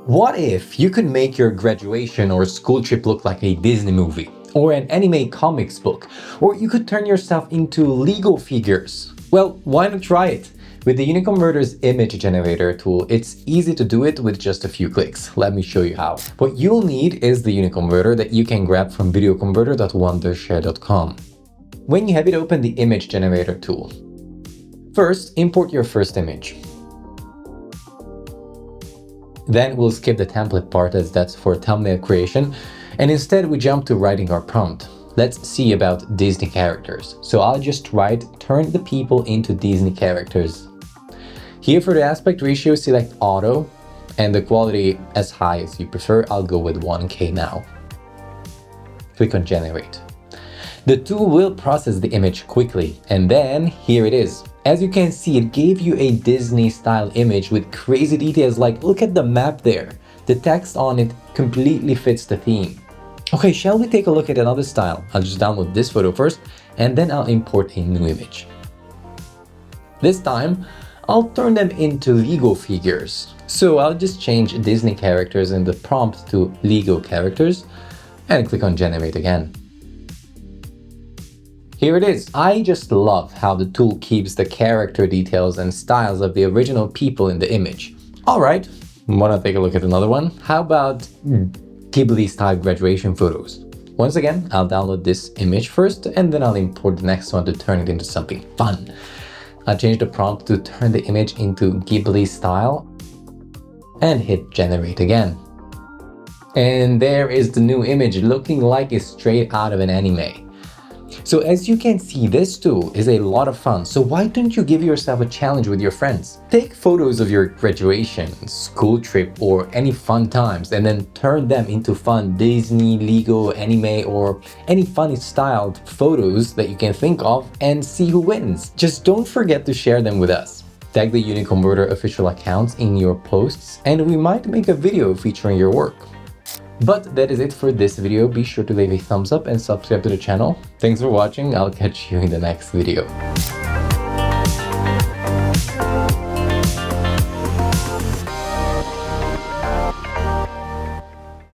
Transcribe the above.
What if you could make your graduation or school trip look like a Disney movie or an anime comics book, or you could turn yourself into Lego figures? Well, why not try it? With the UniConverter's Image Generator tool, it's easy to do it with just a few clicks. Let me show you how. What you'll need is the UniConverter that you can grab from videoconverter.wondershare.com. When you have it, open the Image Generator tool. First, import your first image. Then we'll skip the template part as that's for thumbnail creation, and instead we jump to writing our prompt. Let's see about Disney characters. So I'll just write, turn the people into Disney characters. Here for the aspect ratio, select auto, and the quality as high as you prefer. I'll go with 1K now. Click on generate. The tool will process the image quickly, and then here it is. As you can see, it gave you a Disney-style image with crazy details like, look at the map there. The text on it completely fits the theme. Okay, shall we take a look at another style? I'll just download this photo first, and then I'll import a new image. This time, I'll turn them into Lego figures. So I'll just change Disney characters in the prompt to Lego characters, and click on generate again. Here it is. I just love how the tool keeps the character details and styles of the original people in the image. All right, wanna take a look at another one? How about Ghibli-style graduation photos? Once again, I'll download this image first, and then I'll import the next one to turn it into something fun. I'll change the prompt to turn the image into Ghibli style, and hit generate again. And there is the new image, looking like it's straight out of an anime. So as you can see, this tool is a lot of fun, so why don't you give yourself a challenge with your friends? Take photos of your graduation, school trip, or any fun times, and then turn them into fun Disney, Lego, anime, or any funny styled photos that you can think of, and see who wins. Just don't forget to share them with us. Tag the UniConverter official accounts in your posts, and we might make a video featuring your work. But that is it for this video. Be sure to leave a thumbs up and subscribe to the channel. Thanks for watching. I'll catch you in the next video.